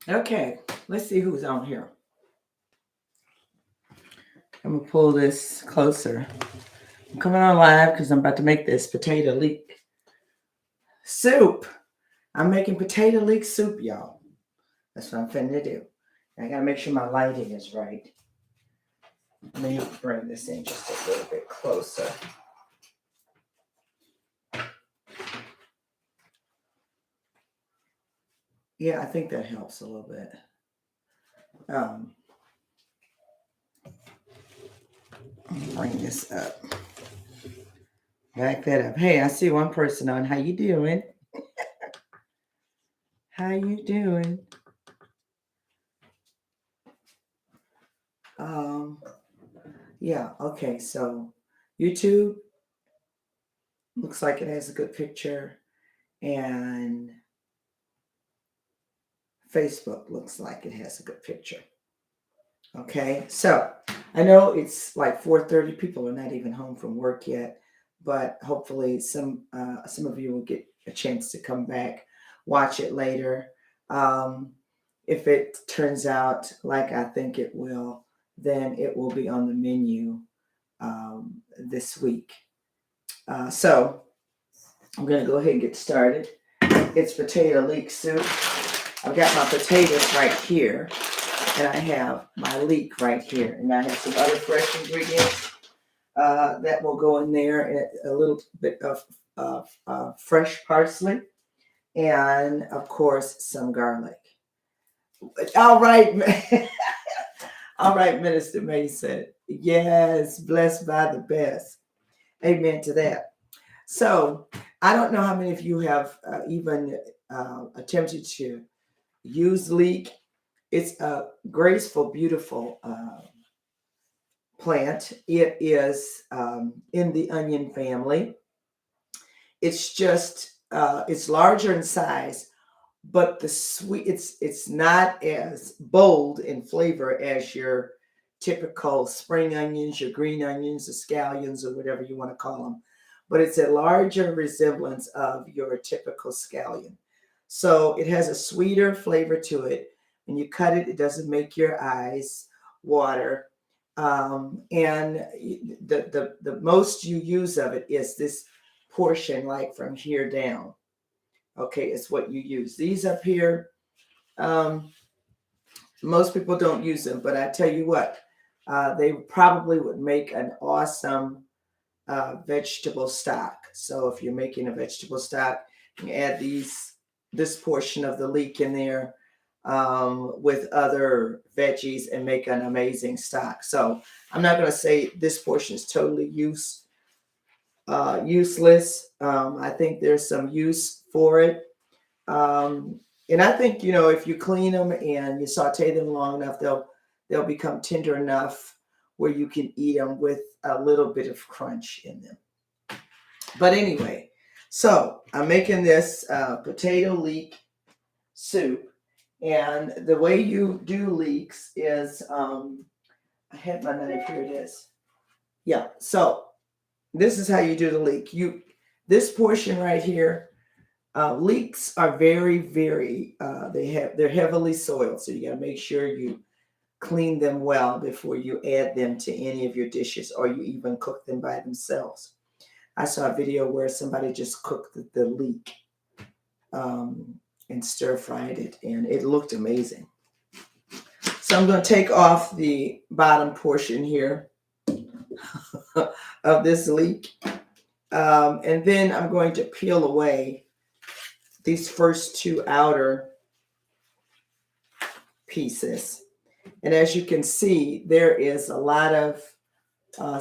Okay, let's see who's on here. I'm gonna pull this closer. I'm coming on live because I'm about to make this potato leek soup. I'm making potato leek soup, y'all. That's what I'm finna do. I gotta make sure my lighting is right. Let me bring this in just a little bit closer. Yeah, I think that helps a little bit. Bring this up. Back that up. Hey, I see one person on. How you doing? How you doing? Um, yeah, okay, so YouTube looks like it has a good picture, and Facebook looks like it has a good picture. Okay, so I know it's like 4:30. People are not even home from work yet, but hopefully some of you will get a chance to come back, watch it later. Um, if it turns out like I think it will, then it will be on the menu this week. So I'm going to go ahead and get started. It's potato leek soup. I've got my potatoes right here, and I have my leek right here, and I have some other fresh ingredients that will go in there. A little bit of fresh parsley, and of course some garlic. All right, all right, Minister Mason. Yes, blessed by the best. Amen to that. So I don't know how many of you have even attempted to use leek. It's a graceful, beautiful plant. It is in the onion family. It's just it's larger in size, but the sweet it's not as bold in flavor as your typical spring onions, your green onions, the scallions, or whatever you want to call them. But it's a larger resemblance of your typical scallion. So it has a sweeter flavor to it. When you cut it, it doesn't make your eyes water. And the most you use of it is this portion, like from here down. Okay, it's what you use. These up here, um, most people don't use them, but I tell you what, they probably would make an awesome vegetable stock. So if you're making a vegetable stock, you add this portion of the leek in there with other veggies and make an amazing stock. So I'm not going to say this portion is totally useless. I think there's some use for it. And I think, if you clean them and you saute them long enough, they'll become tender enough where you can eat them with a little bit of crunch in them. But anyway, so I'm making this potato leek soup, and the way you do leeks is I had my knife, here it is. Yeah, so this is how you do the leek. This portion right here. Leeks are very, very. They're heavily soiled, so you got to make sure you clean them well before you add them to any of your dishes, or you even cook them by themselves. I saw a video where somebody just cooked the leek and stir fried it, and it looked amazing. So I'm going to take off the bottom portion here of this leek, and then I'm going to peel away these first two outer pieces. And as you can see, there is a lot of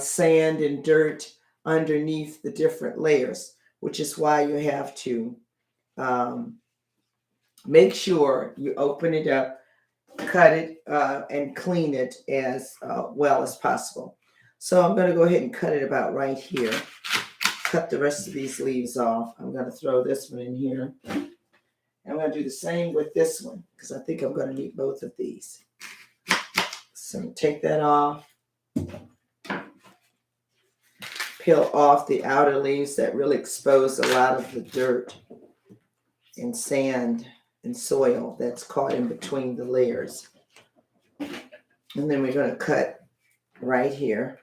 sand and dirt underneath the different layers, which is why you have to make sure you open it up, cut it, and clean it as well as possible. So I'm going to go ahead and cut it about right here. Cut the rest of these leaves off. I'm going to throw this one in here. And I'm going to do the same with this one because I think I'm going to need both of these. So take that off. Peel off the outer leaves that really expose a lot of the dirt and sand and soil that's caught in between the layers. And then we're going to cut right here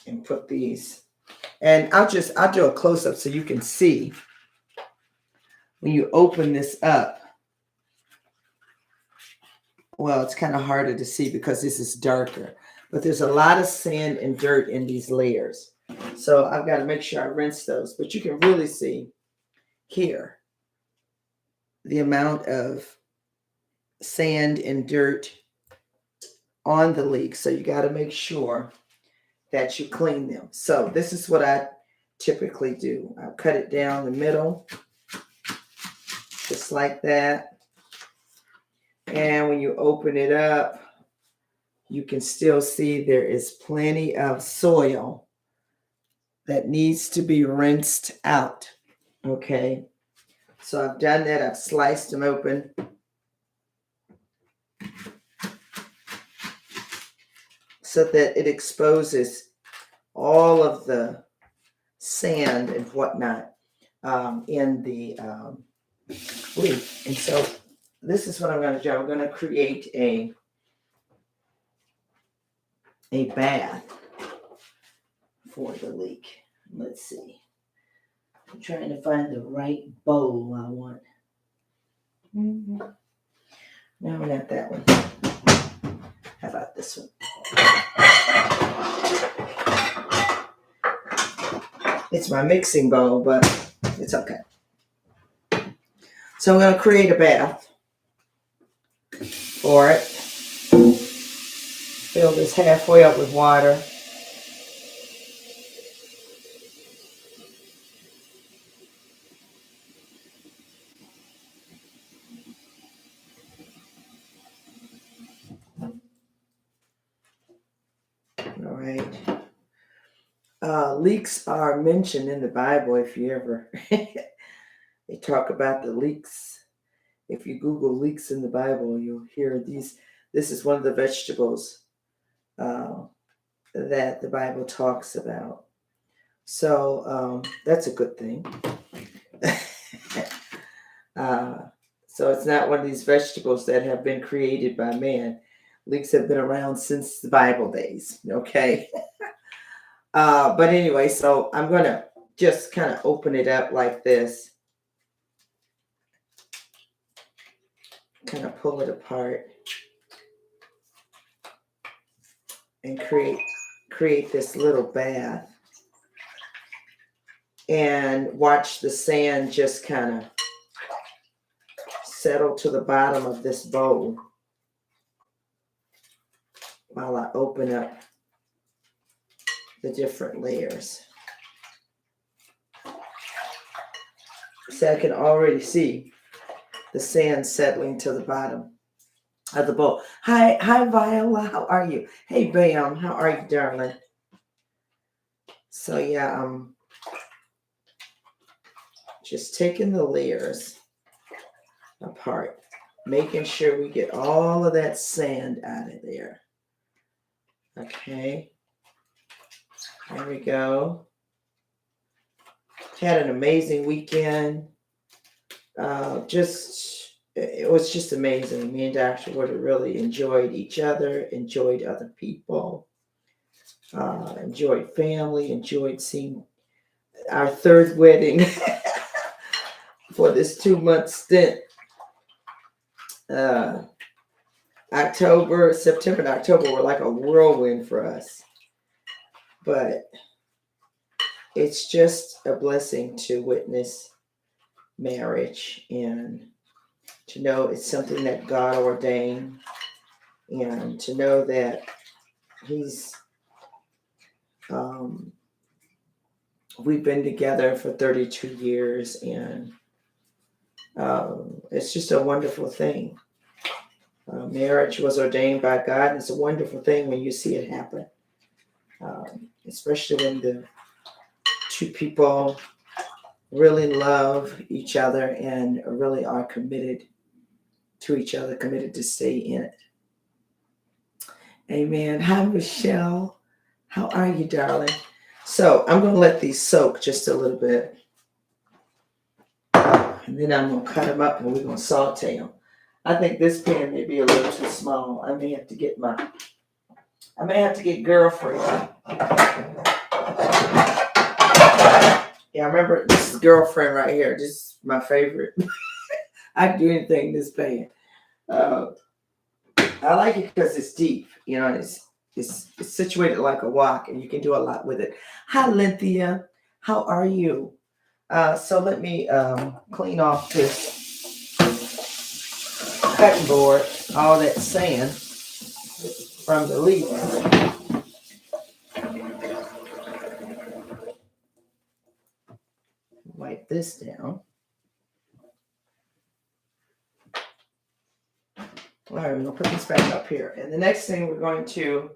and put these. And I'll do a close-up so you can see when you open this up. Well, it's kind of harder to see because this is darker, but there's a lot of sand and dirt in these layers. So I've got to make sure I rinse those, but you can really see here the amount of sand and dirt on the leek. So you got to make sure that you clean them. So this is what I typically do. I cut it down the middle, just like that. And when you open it up, you can still see there is plenty of soil that needs to be rinsed out. Okay. So I've done that. I've sliced them open. So that it exposes all of the sand and whatnot in the leaf. And so this is what I'm going to do. I'm going to create a bath for the leek. Let's see. I'm trying to find the right bowl I want. No, not that one. How about this one? It's my mixing bowl, but it's okay. So I'm going to create a bath for it. Fill this halfway up with water. All right. Leeks are mentioned in the Bible. If you ever, they talk about the leeks. If you Google leeks in the Bible, you'll hear these. This is one of the vegetables that the Bible talks about. So that's a good thing. So it's not one of these vegetables that have been created by man. Leeks have been around since the Bible days. Okay. But anyway, so I'm going to just kind of open it up like this. Kind of pull it apart. And create this little bath. And watch the sand just kind of settle to the bottom of this bowl while I open up the different layers. So I can already see the sand settling to the bottom of the bowl. Hi, Viola. How are you? Hey, Bam. How are you, darling? So yeah, I'm just taking the layers apart, making sure we get all of that sand out of there. Okay. There we go. Had an amazing weekend. It was just amazing. Me and Dr. Woodard really enjoyed each other, enjoyed other people, enjoyed family, enjoyed seeing our third wedding for this 2-month stint. September and October were like a whirlwind for us. But it's just a blessing to witness marriage and to know it's something that God ordained, and to know that He's we've been together for 32 years, and it's just a wonderful thing. Marriage was ordained by God, and it's a wonderful thing when you see it happen, especially when the two people really love each other and really are committed to each other, committed to stay in it. Amen. Hi, Michelle. How are you, darling? So I'm going to let these soak just a little bit. And then I'm going to cut them up and we're going to saute them. I think this pan may be a little too small. I may have to get girlfriend. Yeah, I remember this is girlfriend right here. This is my favorite. I can do anything in this pan. I like it because it's deep. You know, it's situated like a wok, and you can do a lot with it. Hi, Lynthia. How are you? So let me clean off this cutting board, all that sand from the Leek. Wipe this down. All right, we're going to put this back up here. And the next thing we're going to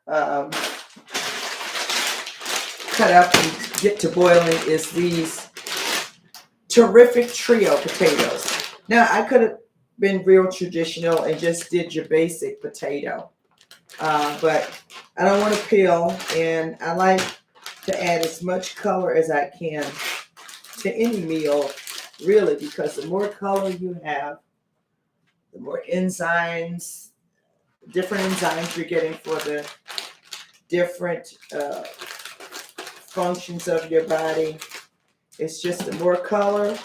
cut up and get to boiling is these terrific trio potatoes. Now, I could have been real traditional and just did your basic potato. But I don't want to peel, and I like to add as much color as I can to any meal, really, because the more color you have, the more enzymes, different enzymes you're getting for the different functions of your body. It's just the more color,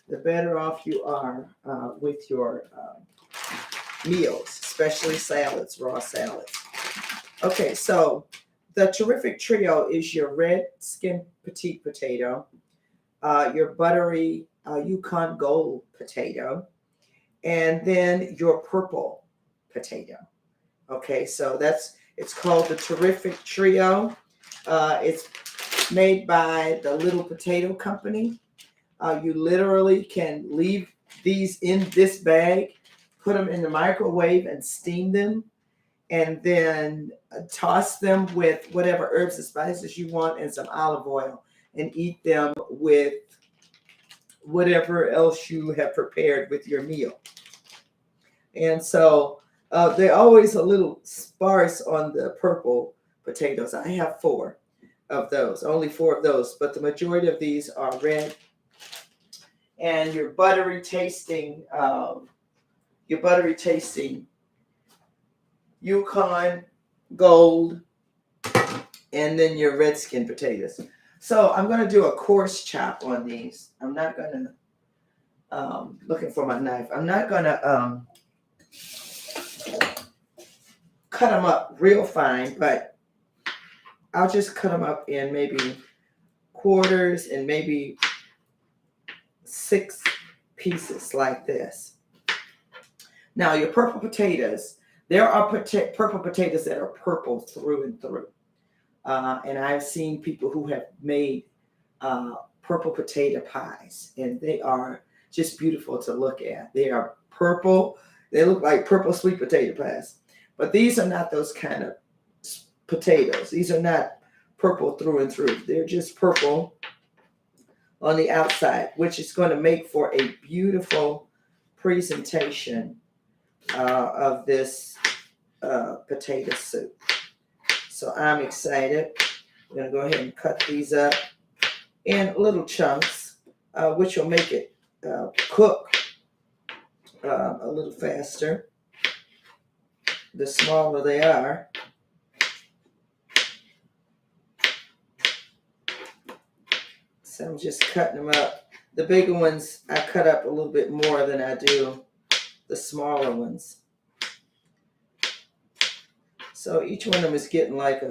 the better off you are with your meals, especially salads, raw salads. Okay, so the terrific trio is your red skin petite potato, your buttery Yukon Gold potato, and then your purple potato. Okay, so it's called the terrific trio. It's made by the Little Potato Company. You literally can leave these in this bag, put them in the microwave and steam them, and then toss them with whatever herbs and spices you want and some olive oil, and eat them with whatever else you have prepared with your meal. And so they're always a little sparse on the purple potatoes. I have 4 of those, only 4 of those, but the majority of these are red. And your buttery tasting Yukon Gold, and then your red skin potatoes. So I'm going to do a coarse chop on these. I'm not going to, looking for my knife. I'm not going to cut them up real fine, but I'll just cut them up in maybe quarters and maybe 6 pieces like this. Now your purple potatoes, there are purple potatoes that are purple through and through. And I've seen people who have made purple potato pies, and they are just beautiful to look at. They are purple. They look like purple sweet potato pies. But these are not those kind of potatoes. These are not purple through and through. They're just purple on the outside, which is going to make for a beautiful presentation of this potato soup. So I'm excited. I'm going to go ahead and cut these up in little chunks, which will make it cook a little faster the smaller they are. So I'm just cutting them up. The bigger ones I cut up a little bit more than I do the smaller ones. So each one of them is getting like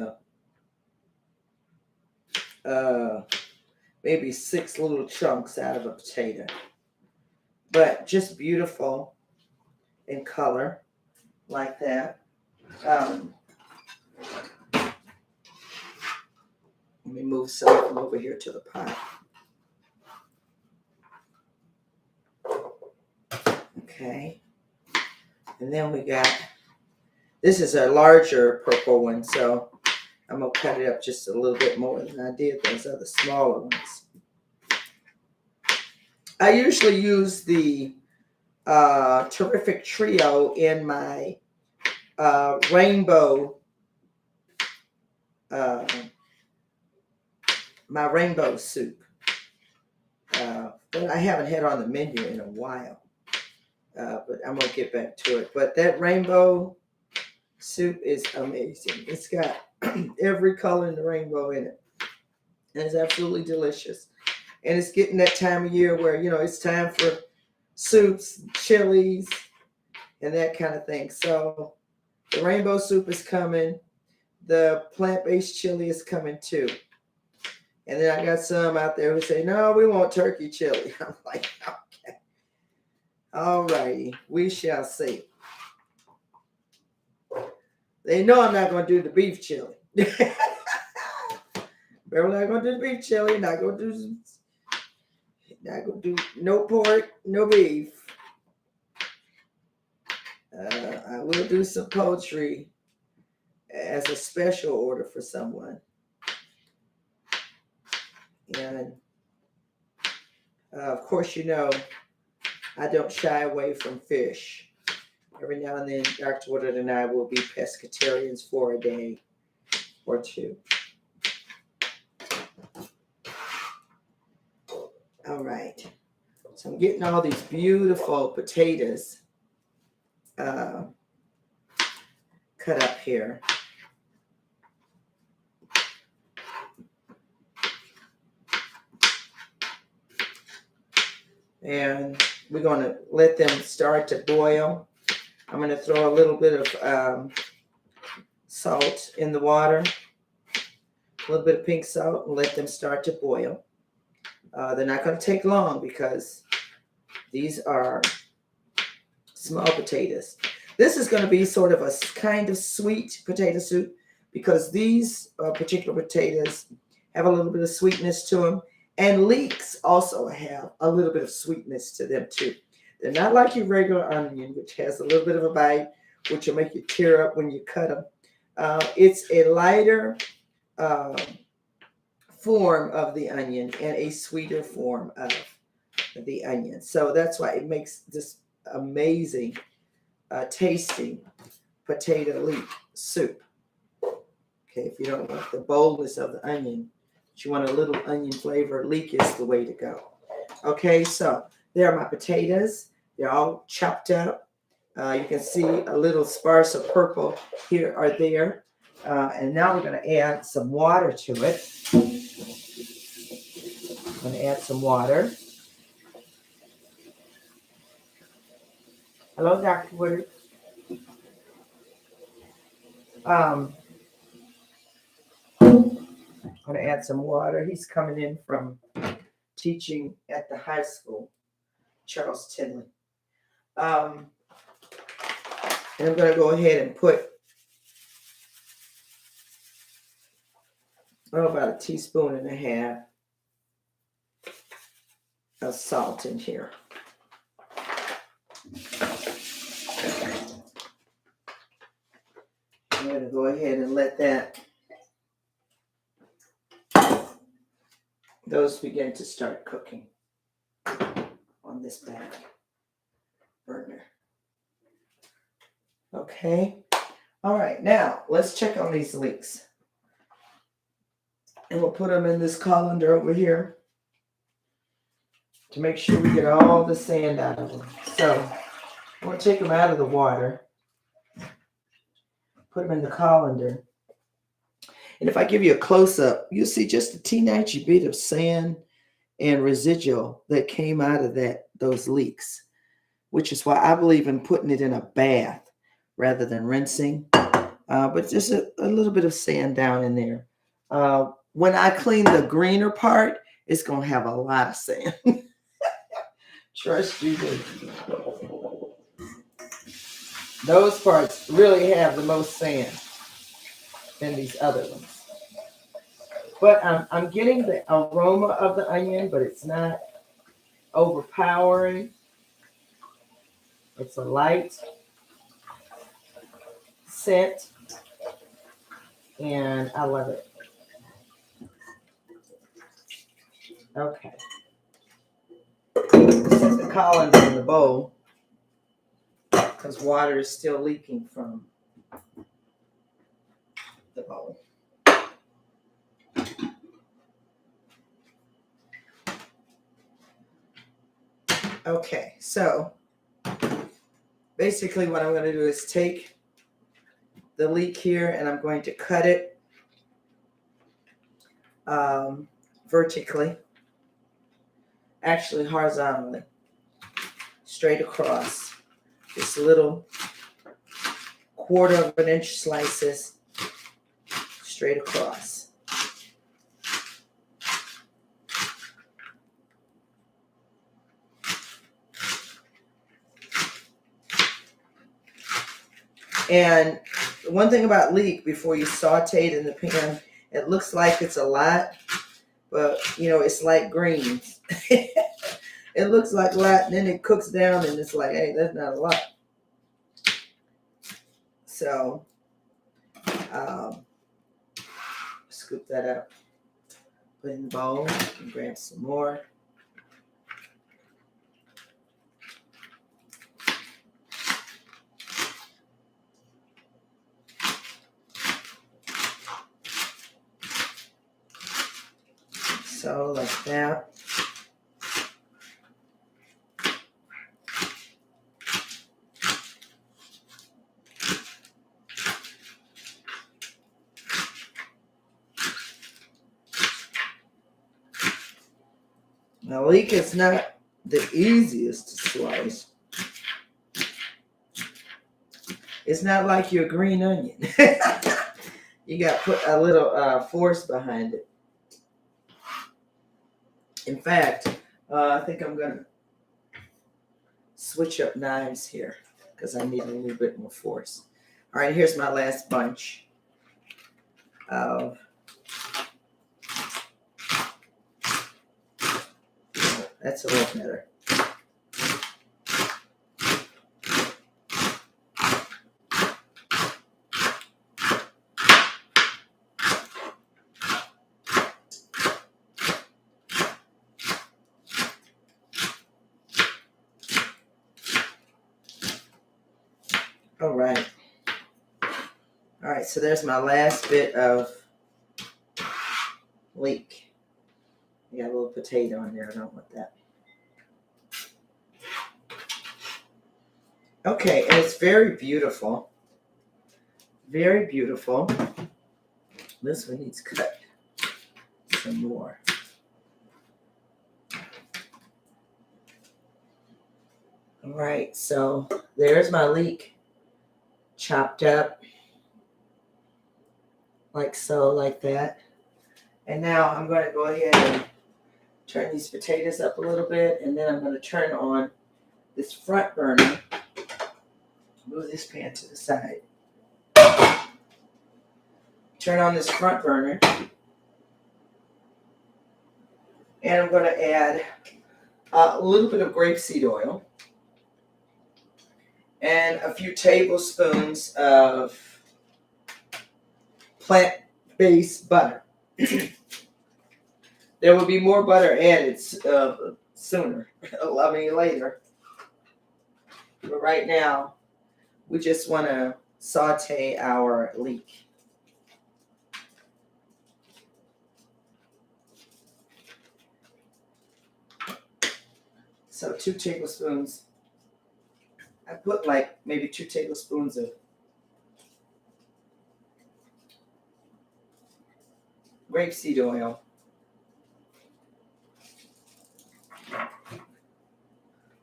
maybe 6 little chunks out of a potato. But just beautiful in color like that. Let me move some of them over here to the pot. Okay. And then we got, this is a larger purple one, so I'm going to cut it up just a little bit more than I did those other smaller ones. I usually use the terrific trio in my rainbow soup that I haven't had on the menu in a while. But I'm going to get back to it. But that rainbow soup is amazing. It's got every color in the rainbow in it. And it's absolutely delicious. And it's getting that time of year where, it's time for soups, chilies, and that kind of thing. So the rainbow soup is coming. The plant-based chili is coming too. And then I got some out there who say, no, we want turkey chili. I'm like, okay. All righty. We shall see. They know I'm not going to do the beef chili. We're not going to do the beef chili. Not going to do no pork, no beef. I will do some poultry as a special order for someone. And of course, I don't shy away from fish. Every now and then, Dr. Woodard and I will be pescatarians for a day or two. All right. So I'm getting all these beautiful potatoes cut up here. And we're going to let them start to boil. I'm going to throw a little bit of salt in the water, a little bit of pink salt, and let them start to boil. They're not going to take long because these are small potatoes. This is going to be sort of a kind of sweet potato soup because these particular potatoes have a little bit of sweetness to them. And leeks also have a little bit of sweetness to them too. They're not like your regular onion, which has a little bit of a bite, which will make you tear up when you cut them. It's a lighter form of the onion and a sweeter form of the onion. So that's why it makes this amazing tasting potato leek soup. Okay, if you don't want the boldness of the onion, but you want a little onion flavor, leek is the way to go. Okay, so there are my potatoes. They're all chopped up. You can see a little sparse of purple here or there. And now we're going to add some water to it. I'm going to add some water. Hello, Dr. Woodard. I'm going to add some water. He's coming in from teaching at the high school, Charles Tinley. And I'm going to go ahead and put about a teaspoon and a half of salt in here. I'm going to go ahead and let those begin to start cooking on this back burner. Okay. All right. Now let's check on these leeks. And we'll put them in this colander over here to make sure we get all the sand out of them. So we'll take them out of the water, put them in the colander. And if I give you a close-up, you'll see just a teeny bit of sand and residual that came out of those leeks, which is why I believe in putting it in a bath rather than rinsing. But just a little bit of sand down in there. When I clean the greener part, it's going to have a lot of sand. Trust you me. Those parts really have the most sand than these other ones. But I'm getting the aroma of the onion, but it's not overpowering. It's a light scent, and I love it. Okay. Set the colander in the bowl because water is still leaking from the bowl. Okay, so basically what I'm going to do is take the leek here and I'm going to cut it vertically, actually horizontally, straight across. Just little 1/4 of an inch slices straight across. And one thing about leek, before you saute it in the pan, it looks like it's a lot, but it's like greens. It looks like a lot, and then it cooks down, and it's like, hey, that's not a lot. So, scoop that up, put it in the bowl, and grab some more. So, like that. Now, leek is not the easiest to slice. It's not like your green onion. You got to put a little force behind it. In fact, I think I'm going to switch up knives here because I need a little bit more force. All right, here's my last bunch of that's a little better. All right. All right, so there's my last bit of leek. I got a little potato in there. I don't want that. Okay, and it's very beautiful. Very beautiful. This one needs cut some more. All right, so there's my leek chopped up like so, like that. And now I'm going to go ahead and turn these potatoes up a little bit, and then I'm going to turn on this front burner. Move this pan to the side. Turn on this front burner, and I'm going to add a little bit of grapeseed oil and a few tablespoons of plant-based butter. There will be more butter added sooner, later. But right now, we just want to saute our leek. So 2 tablespoons. I put like maybe 2 tablespoons of grapeseed oil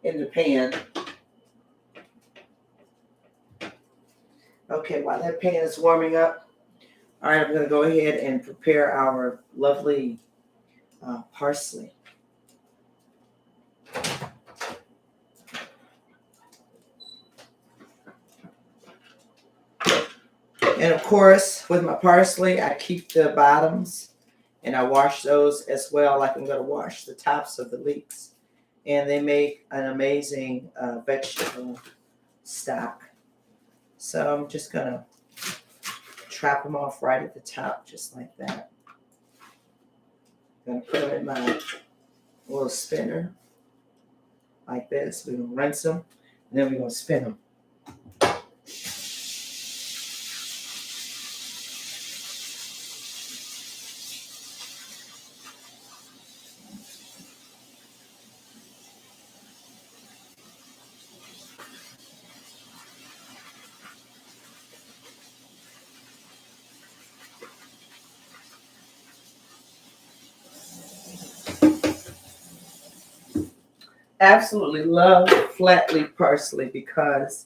in the pan. Okay, while that pan is warming up, all right, I'm going to go ahead and prepare our lovely parsley. And of course, with my parsley, I keep the bottoms and I wash those as well, like I'm going to wash the tops of the leeks. And they make an amazing vegetable stock. So I'm just going to trap them off right at the top, just like that. I'm going to put them in my little spinner, like this. We're going to rinse them, and then we're going to spin them. absolutely love flat leaf parsley because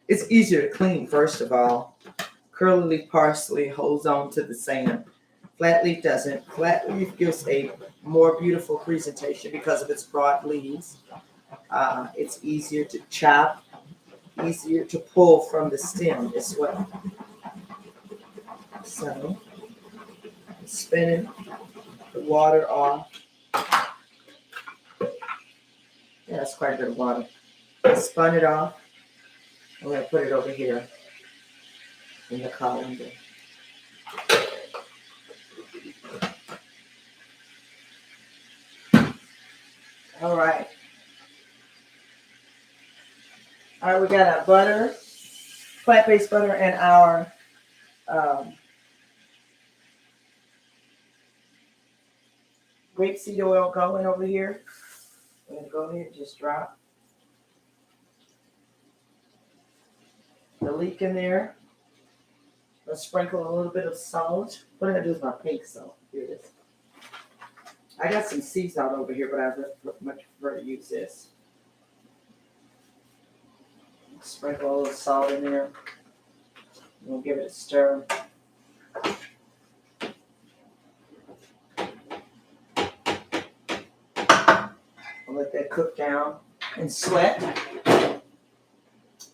it's easier to clean, first of all. Curly leaf parsley holds on to the sand. Flat leaf doesn't. Flat leaf gives a more beautiful presentation because of its broad leaves. It's easier to chop, easier to pull from the stem as well. So, spinning the water off. Yeah, that's quite a bit of water. I spun it off. I'm going to put it over here in the colander. All right. All right, we got our butter, plant-based butter, and our grapeseed oil going over here. I'm going to go ahead and just drop the leek in there. I'll sprinkle a little bit of salt. What did I do with my pink salt? Here it is. I got some sea salt over here, but I much prefer to use this. Sprinkle a little salt in there. We'll give it a stir. I'll let that cook down and sweat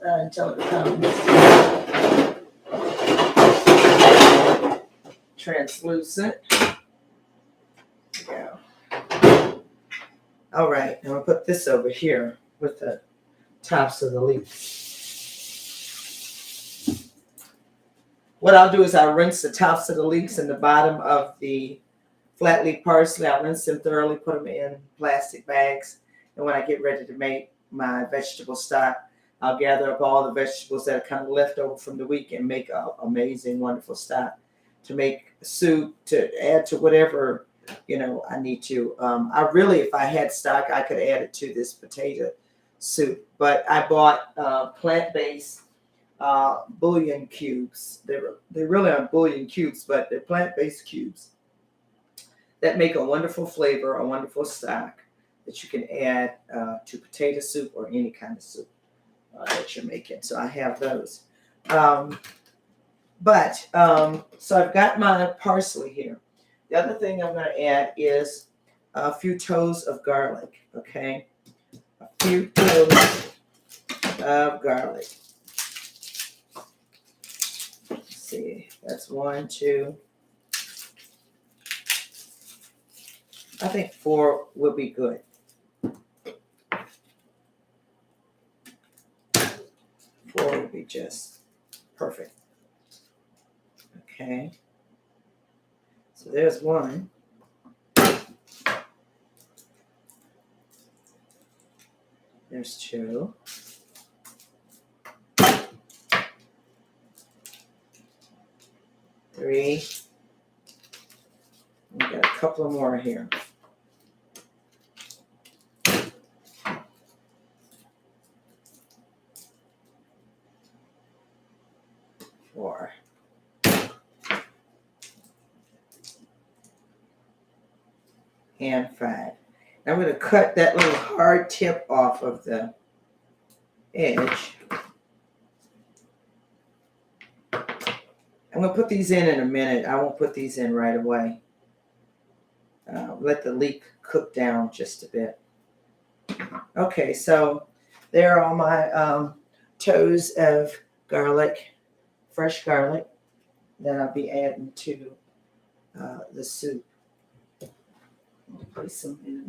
until it becomes translucent. Yeah. All right, I'm gonna put this over here with the tops of the leaf. What I'll do is I'll rinse the tops of the leeks and the bottom of the flat leaf parsley. I'll rinse them thoroughly, put them in plastic bags. And when I get ready to make my vegetable stock, I'll gather up all the vegetables that are kind of left over from the week and make an amazing, wonderful stock to make soup, to add to whatever, I need to. I really, if I had stock, I could add it to this potato soup. But I bought plant-based Bullion cubes. They really aren't Bullion cubes, but they're plant-based cubes that make a wonderful flavor, a wonderful stock that you can add to potato soup or any kind of soup that you're making. So I have those. So I've got my parsley here. The other thing I'm going to add is a few toes of garlic, okay? A few toes of garlic. Let's see, that's 1, 2. I think 4 will be good. 4 would be just perfect. Okay. So there's 1. There's 2. 3. We got a couple more here. 4. And 5. I'm going to cut that little hard tip off of the edge. I'm going to put these in a minute. I won't put these in right away. Let the leek cook down just a bit. Okay, so there are all my toes of garlic, fresh garlic, that I'll be adding to the soup. I'll place some in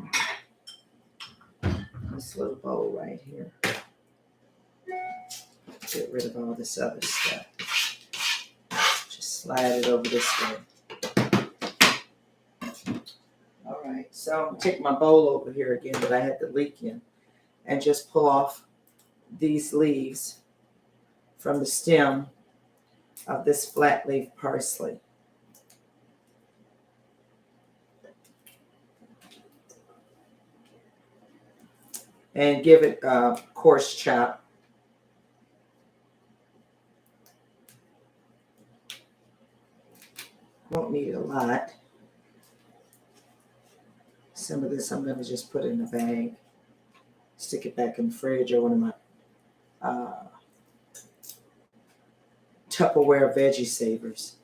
this little bowl right here. Get rid of all this other stuff. Just slide it over this way. All right, so I'm going to take my bowl over here again that I had the leek in and just pull off these leaves from the stem of this flat leaf parsley. And give it a coarse chop. Won't need a lot. Some of this I'm going to just put in a bag, stick it back in the fridge or one of my Tupperware veggie savers.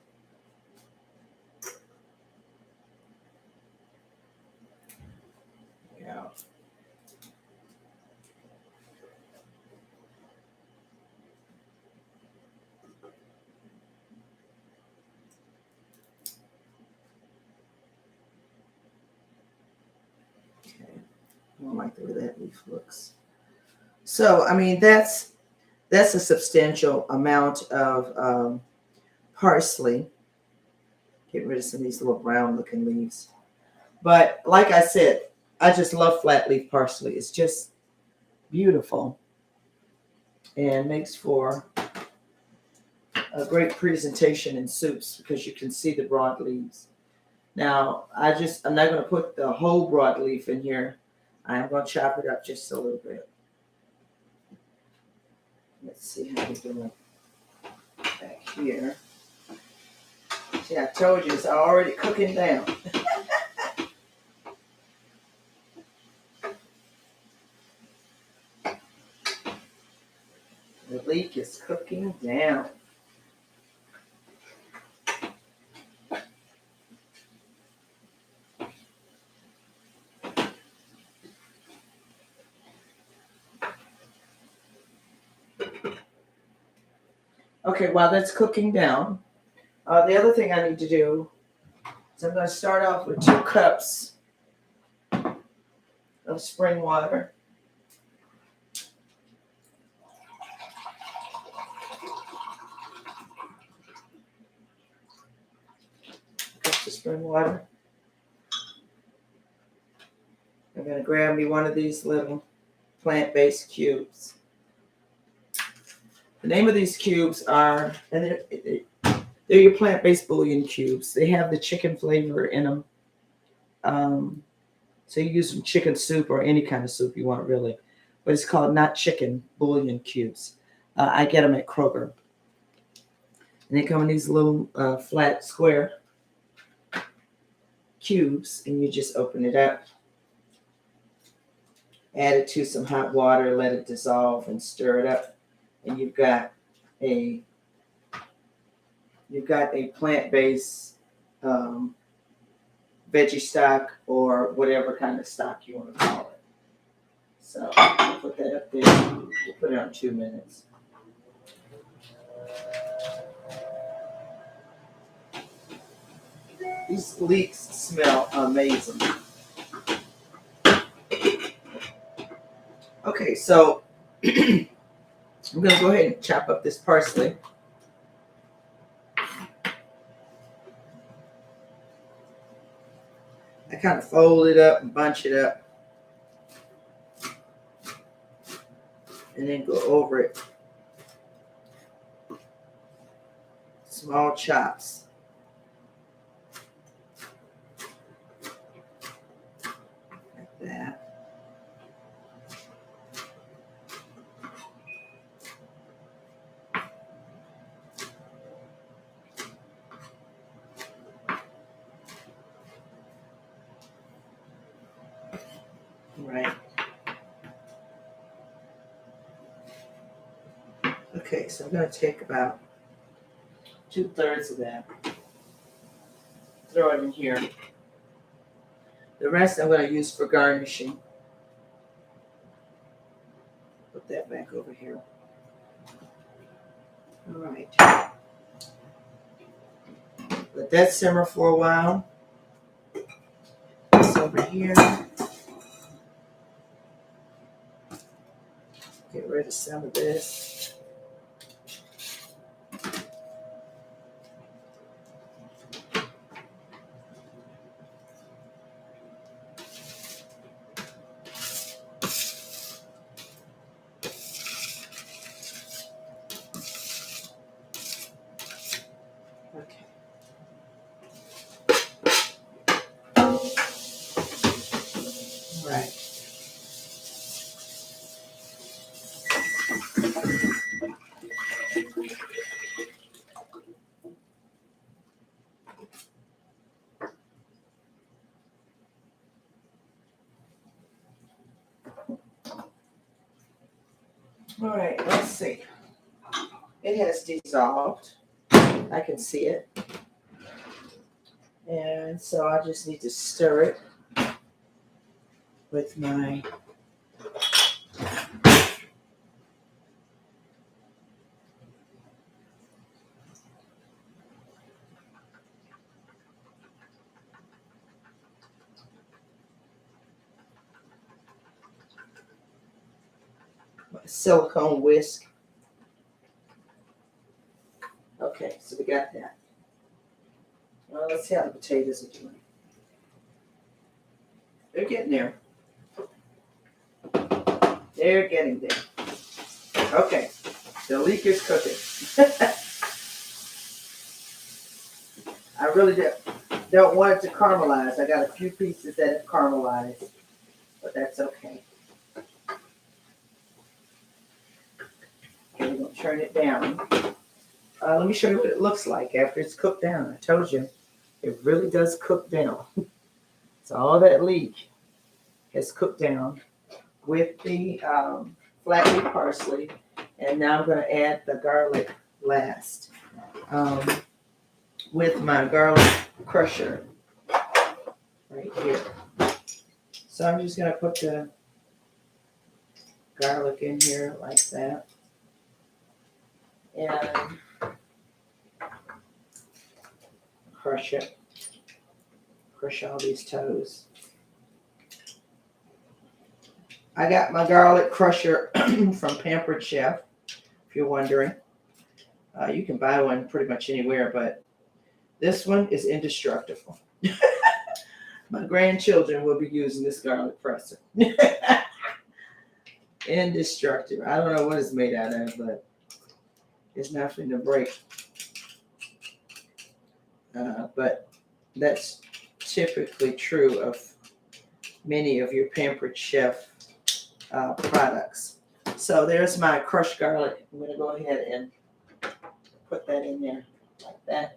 Yeah. Okay. I don't like the way that leaf looks. So, I mean, that's a substantial amount of parsley. Get rid of some of these little brown looking leaves. But like I said, I just love flat leaf parsley. It's just beautiful and makes for a great presentation in soups because you can see the broad leaves. Now, I'm not going to put the whole broadleaf in here. I'm going to chop it up just a little bit. Let's see how we're doing back here. See, I told you it's already cooking down. The leek is cooking down. Okay, while that's cooking down, the other thing I need to do is I'm going to start off with 2 cups of spring water. Cups of spring water. I'm going to grab me one of these little plant-based cubes. The name of these cubes are, and they're your plant-based bouillon cubes. They have the chicken flavor in them. So you use some chicken soup or any kind of soup you want, really. But it's called not chicken bouillon cubes. I get them at Kroger. And they come in these little flat square cubes. And you just open it up. Add it to some hot water. Let it dissolve and stir it up. And you've got a plant-based veggie stock or whatever kind of stock you want to call it. So I'll put that up there. We'll put it on 2 minutes. These leeks smell amazing. Okay, so I'm going to go ahead and chop up this parsley. I kind of fold it up and bunch it up. And then go over it. Small chops. Like that. Right. Okay, so I'm going to take about 2/3 of that. Throw it in here. The rest I'm going to use for garnishing. Put that back over here. All right. Let that simmer for a while. This over here. Get rid of some of this. Okay. All right. All right, let's see. It has dissolved. I can see it. And so I just need to stir it with my silicone whisk. Okay, so we got that. Well, let's see how the potatoes are doing. They're getting there. They're getting there. Okay, the leek is cooking. I really don't want it to caramelize. I got a few pieces that have caramelized, but that's okay. Okay, we're going to turn it down. Let me show you what it looks like after it's cooked down. I told you, it really does cook down. So all that leek has cooked down with the flat leaf parsley. And now I'm going to add the garlic last with my garlic crusher right here. So I'm just going to put the garlic in here like that. And crush it. Crush all these toes. I got my garlic crusher from Pampered Chef, if you're wondering. You can buy one pretty much anywhere, but this one is indestructible. My grandchildren will be using this garlic presser. Indestructible. I don't know what it's made out of, but it's nothing to break. But that's typically true of many of your Pampered Chef products. So there's my crushed garlic. I'm going to go ahead and put that in there like that.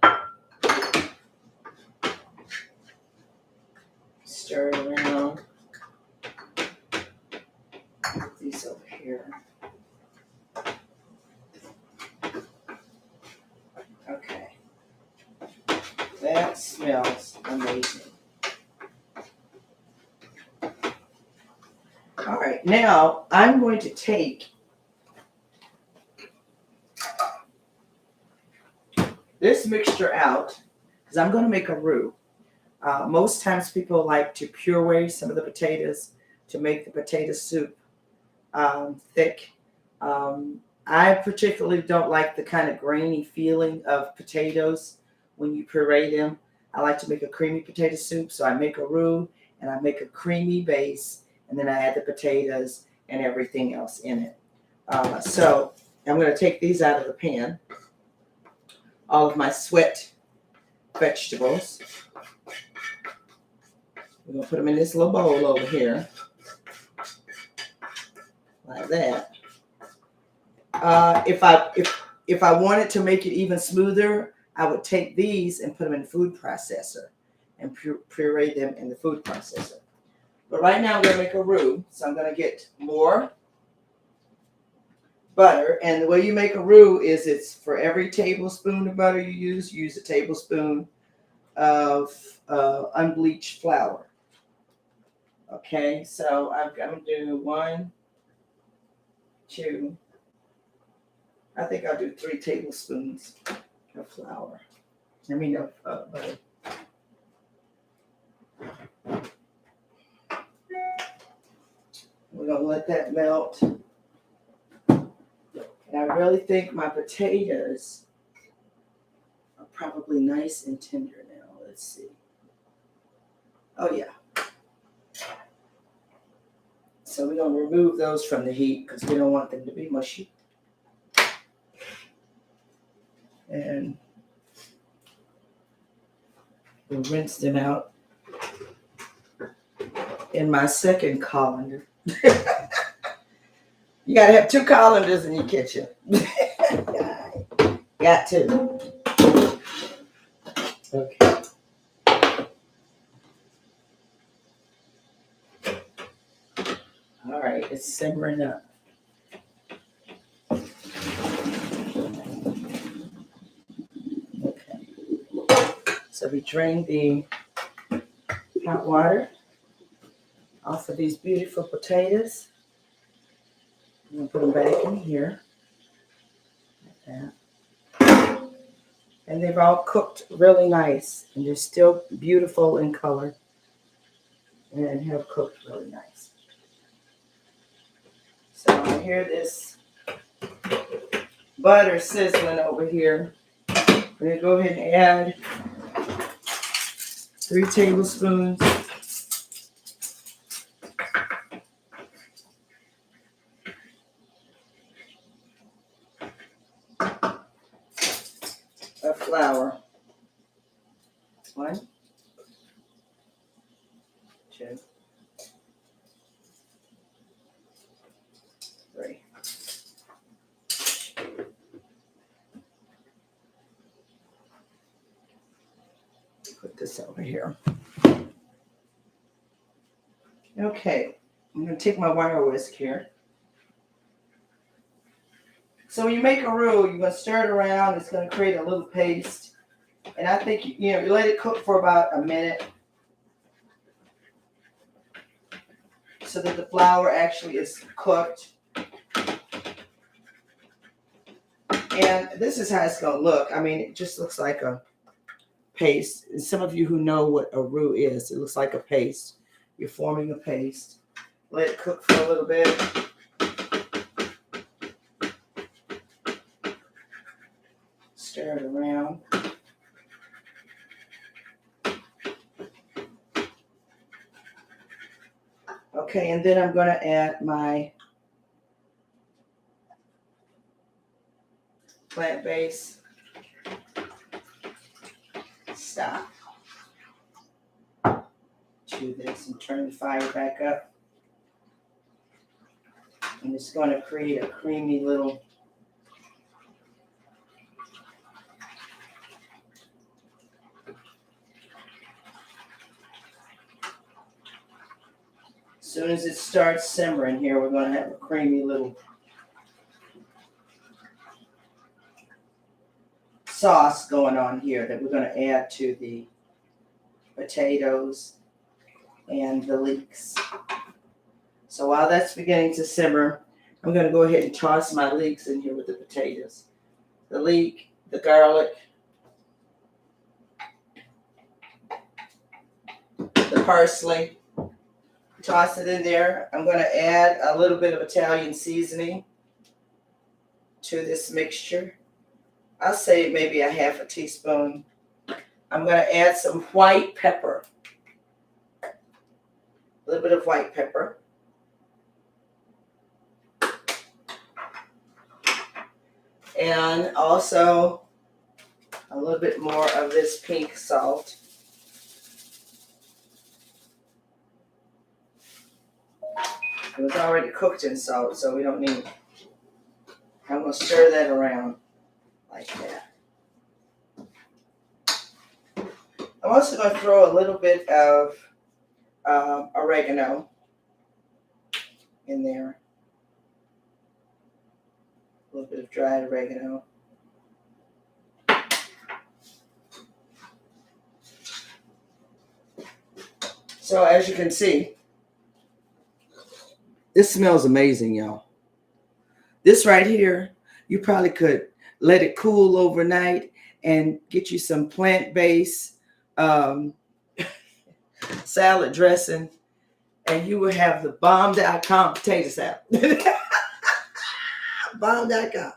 Stir it around. Put these over here. Okay. That smells amazing. All right, now I'm going to take this mixture out because I'm going to make a roux. Most times people like to puree some of the potatoes to make the potato soup thick. I particularly don't like the kind of grainy feeling of potatoes when you puree them. I like to make a creamy potato soup, so I make a roux and I make a creamy base, and then I add the potatoes and everything else in it. So I'm going to take these out of the pan. All of my sweat vegetables. We're going to put them in this little bowl over here. Like that. If I wanted to make it even smoother, I would take these and put them in the food processor and puree them in the food processor. But right now I'm going to make a roux, so I'm going to get more butter. And the way you make a roux is it's for every tablespoon of butter you use a tablespoon of unbleached flour. Okay, so I'm going to do 1, 2, I think I'll do 3 tablespoons of flour. Of butter. We're going to let that melt. And I really think my potatoes are probably nice and tender now. Let's see. Oh, yeah. So we're going to remove those from the heat because we don't want them to be mushy. And we'll rinse them out in my second colander. You got to have 2 colanders in your kitchen. Got to. Okay. All right, it's simmering up. So we drain the hot water off of these beautiful potatoes. I'm going to put them back in here. Like that. And they've all cooked really nice. And they're still beautiful in color. And have cooked really nice. So I hear this butter sizzling over here. I'm going to go ahead and add 3 tablespoons of flour. 1, 2, 3. Put this over here. Okay, I'm going to take my wire whisk here. So when you make a roux, you're going to stir it around. It's going to create a little paste. And I think, you let it cook for about a minute so that the flour actually is cooked. And this is how it's going to look. I mean, it just looks like a paste. And some of you who know what a roux is, it looks like a paste. You're forming a paste. Let it cook for a little bit. Stir it around. Okay, and then I'm going to add my plant-based stock to this and turn the fire back up. And it's going to create a creamy little as soon as it starts simmering here, we're going to have a creamy little sauce going on here that we're going to add to the potatoes and the leeks. So while that's beginning to simmer, I'm going to go ahead and toss my leeks in here with the potatoes. The leek, the garlic, the parsley. Toss it in there. I'm going to add a little bit of Italian seasoning to this mixture. I'll say maybe a half a teaspoon. I'm going to add some white pepper. A little bit of white pepper. And also a little bit more of this pink salt. It was already cooked in salt, so we don't need it. I'm going to stir that around like that. I'm also going to throw a little bit of oregano in there. A little bit of dried oregano. So as you can see, this smells amazing, y'all. This right here, you probably could let it cool overnight and get you some plant-based salad dressing, and you will have the bomb.com potato salad. Bomb.com.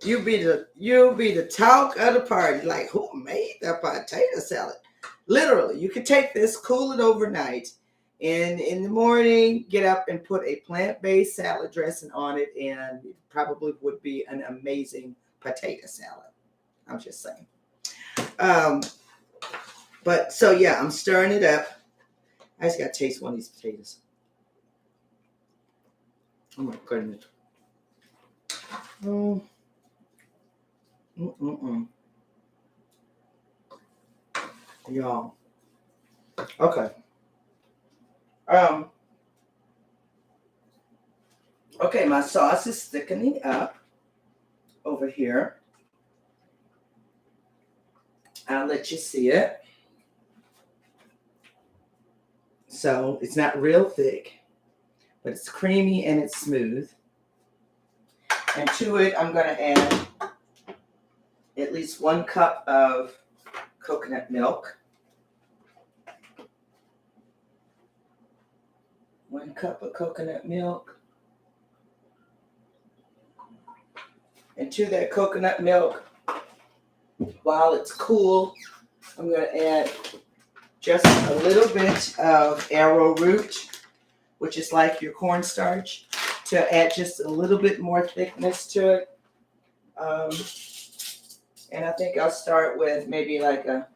You'll be the talk of the party. Like, who made that potato salad? Literally, you could take this, cool it overnight, and in the morning, get up and put a plant-based salad dressing on it, and it probably would be an amazing potato salad. I'm just saying. But so yeah, I'm stirring it up. I just got to taste one of these potatoes. Oh my goodness. Y'all. Okay. Okay, my sauce is thickening up over here. I'll let you see it. So it's not real thick, but it's creamy and it's smooth. And to it, I'm going to add at least 1 cup of coconut milk. 1 cup of coconut milk. And to that coconut milk, while it's cool, I'm going to add just a little bit of arrowroot, which is like your cornstarch, to add just a little bit more thickness to it. And I think I'll start with maybe like a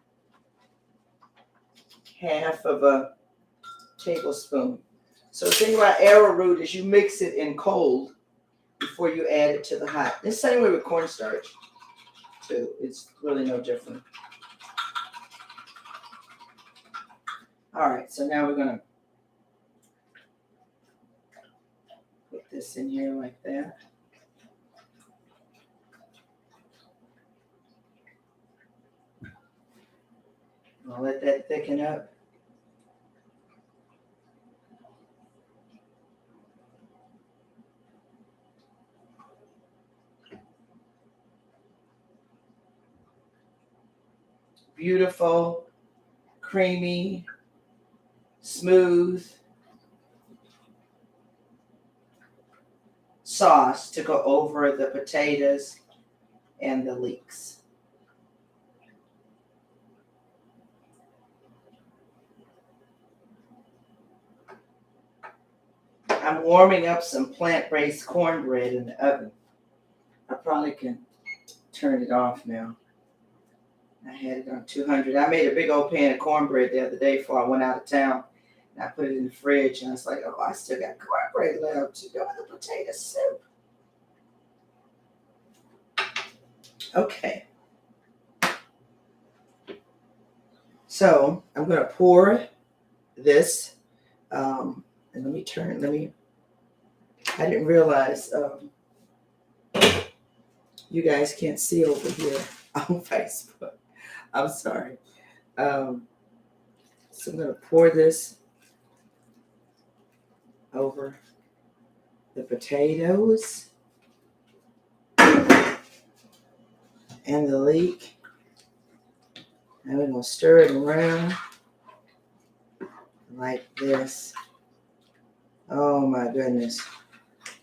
half of a tablespoon. So the thing about arrowroot is you mix it in cold before you add it to the hot. The same way with cornstarch too. It's really no different. All right, so now we're gonna put this in here like that. I'll let that thicken up. Beautiful, creamy, smooth sauce to go over the potatoes and the leeks. I'm warming up some plant-based cornbread in the oven. I probably can turn it off now. I had it on 200. I made a big old pan of cornbread the other day before I went out of town. And I put it in the fridge, and I was like, oh, I still got cornbread left to go with the potato soup. Okay. So I'm going to pour this. And I didn't realize you guys can't see over here on Facebook. I'm sorry. So I'm going to pour this over the potatoes and the leek. And we're going to stir it around like this. Oh my goodness.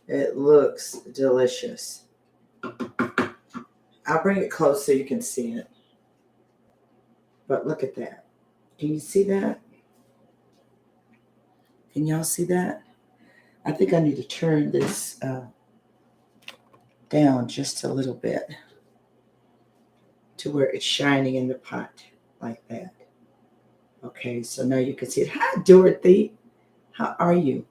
It looks delicious. I'll bring it close so you can see it. But look at that. Can you see that? Can y'all see that? I think I need to turn this down just a little bit to where it's shining in the pot like that. Okay, so now you can see it. Hi, Dorothy. How are you?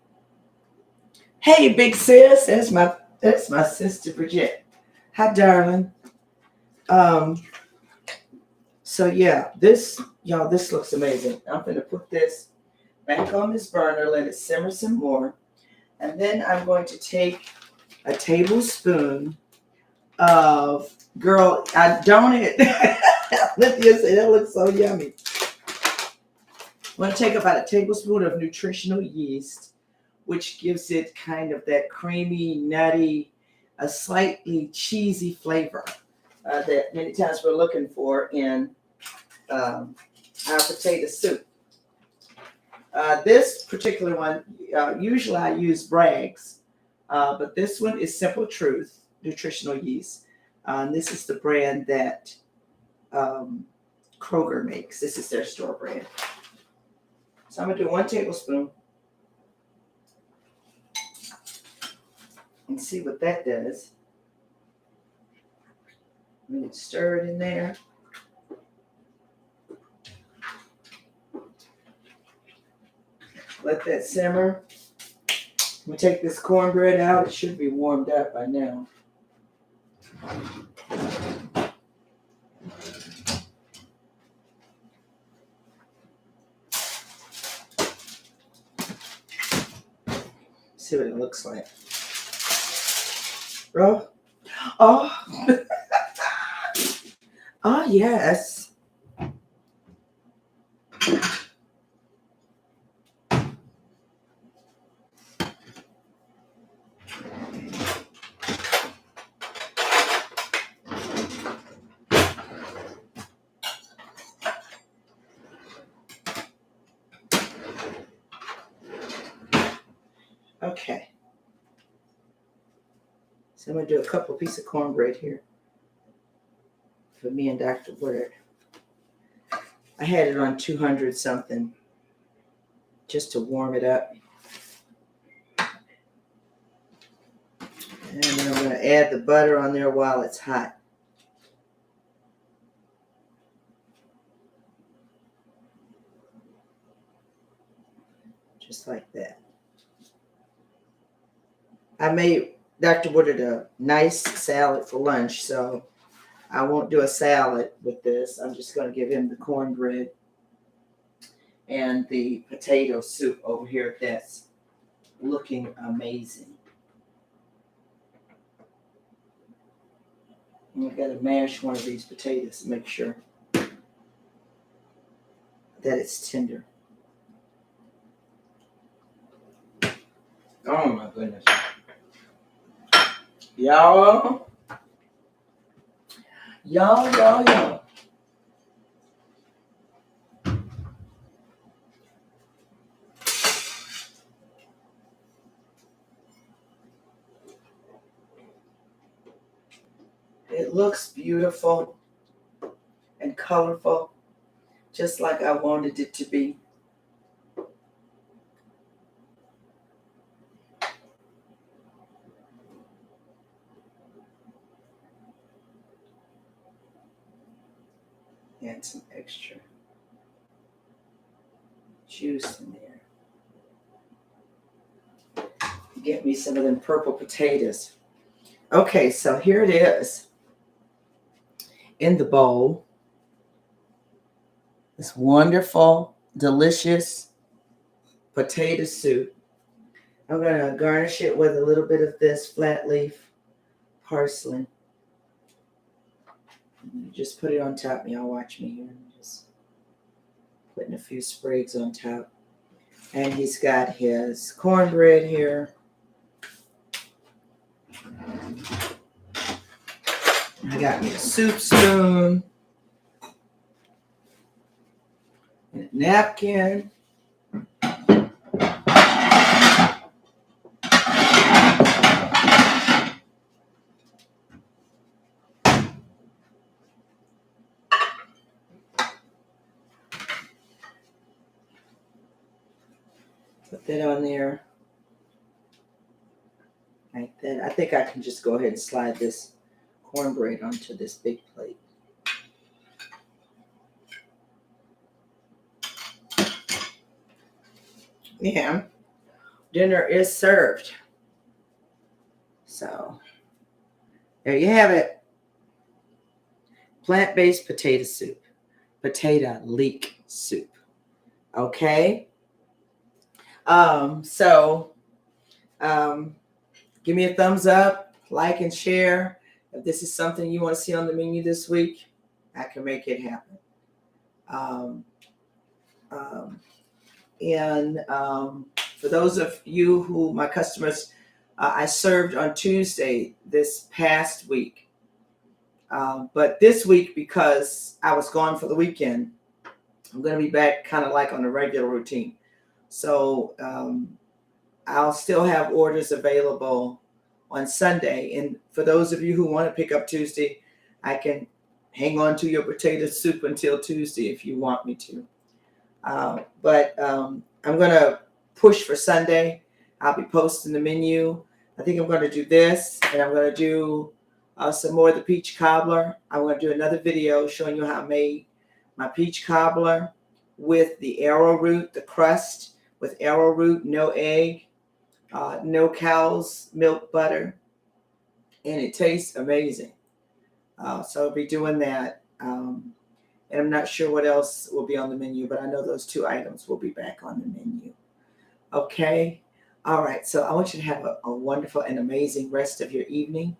Hey, big sis. That's my sister Bridget. Hi, darling. So yeah, this looks amazing. I'm gonna put this back on this burner, let it simmer some more, and then I'm going to take a tablespoon of don't it. Cynthia said that looks so yummy. I'm going to take about a tablespoon of nutritional yeast, which gives it kind of that creamy, nutty, a slightly cheesy flavor that many times we're looking for in our potato soup. This particular one, usually I use Bragg's, but this one is Simple Truth Nutritional Yeast. And this is the brand that Kroger makes. This is their store brand. So I'm going to do 1 tablespoon and see what that does. I'm going to stir it in there. Let that simmer. I'm going to take this cornbread out. It should be warmed up by now. See what it looks like. Oh, oh yes. Okay. So I'm going to do a couple pieces of cornbread here for me and Dr. Woodard. I had it on 200 something just to warm it up. And then I'm going to add the butter on there while it's hot. Just like that. I made Dr. Woodard a nice salad for lunch, so I won't do a salad with this. I'm just going to give him the cornbread and the potato soup over here. That's looking amazing. And I've got to mash one of these potatoes to make sure that it's tender. Oh my goodness. Y'all. It looks beautiful and colorful, just like I wanted it to be. Add some extra juice in there. Get me some of them purple potatoes. Okay, so here it is in the bowl. This wonderful, delicious potato soup. I'm going to garnish it with a little bit of this flat leaf parsley. Just put it on top. Y'all watch me here. I'm just putting a few sprigs on top. And he's got his cornbread here. I got me a soup spoon. And a napkin. Put that on there. Like that. I think I can just go ahead and slide this cornbread onto this big plate. Yeah, dinner is served. So there you have it. Plant-based potato soup. Potato leek soup. Okay. Give me a thumbs up, like and share. If this is something you want to see on the menu this week, I can make it happen. For those of you who, my customers, I served on Tuesday this past week. But this week, because I was gone for the weekend, I'm going to be back kind of like on a regular routine. So I'll still have orders available on Sunday. And for those of you who want to pick up Tuesday, I can hang on to your potato soup until Tuesday if you want me to. But I'm going to push for Sunday. I'll be posting the menu. I think I'm going to do this, and I'm going to do some more of the peach cobbler. I'm going to do another video showing you how I made my peach cobbler with the arrowroot, the crust with arrowroot, no egg, no cow's milk butter, and it tastes amazing. So I'll be doing that. And I'm not sure what else will be on the menu, but I know those two items will be back on the menu. Okay. All right. So I want you to have a wonderful and amazing rest of your evening.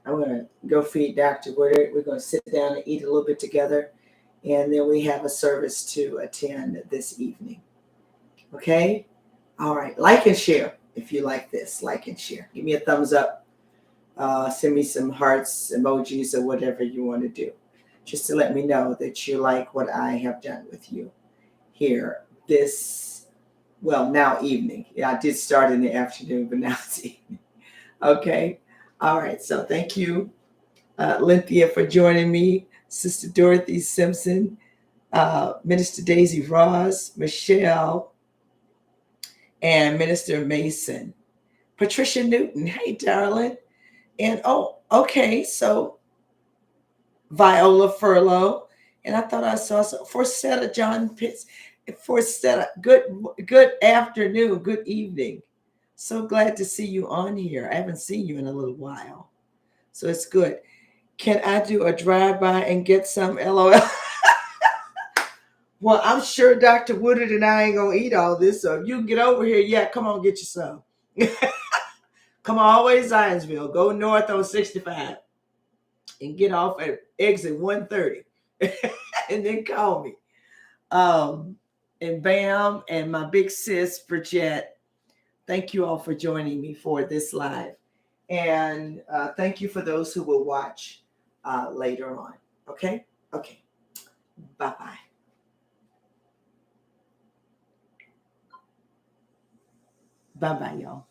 I'm going to go feed Dr. Woodard. We're going to sit down and eat a little bit together. And then we have a service to attend this evening. Okay? All right. Like and share if you like this. Like and share. Give me a thumbs up. Send me some hearts, emojis, or whatever you want to do. Just to let me know that you like what I have done with you here this, well, now evening. Yeah, I did start in the afternoon, but now it's evening. Okay. All right. So thank you, Lynthia, for joining me, Sister Dorothy Simpson, Minister Daisy Ross, Michelle, and Minister Mason. Patricia Newton, hey, darling. And oh, okay, so Viola Furlow. And I thought I saw some Forsetta John Pitts. Forsetta, good afternoon, good evening. So glad to see you on here. I haven't seen you in a little while. So it's good. Can I do a drive-by and get some LOL? Well, I'm sure Dr. Woodard and I ain't gonna eat all this. So if you can get over here, yeah, come on, get you some. Come on, always Zionsville. Go north on 65 and get off at exit 130. And then call me. And Bam and my big sis, Bridget, thank you all for joining me for this live. And thank you for those who will watch later on. Okay? Okay. Bye-bye. Bye-bye, y'all.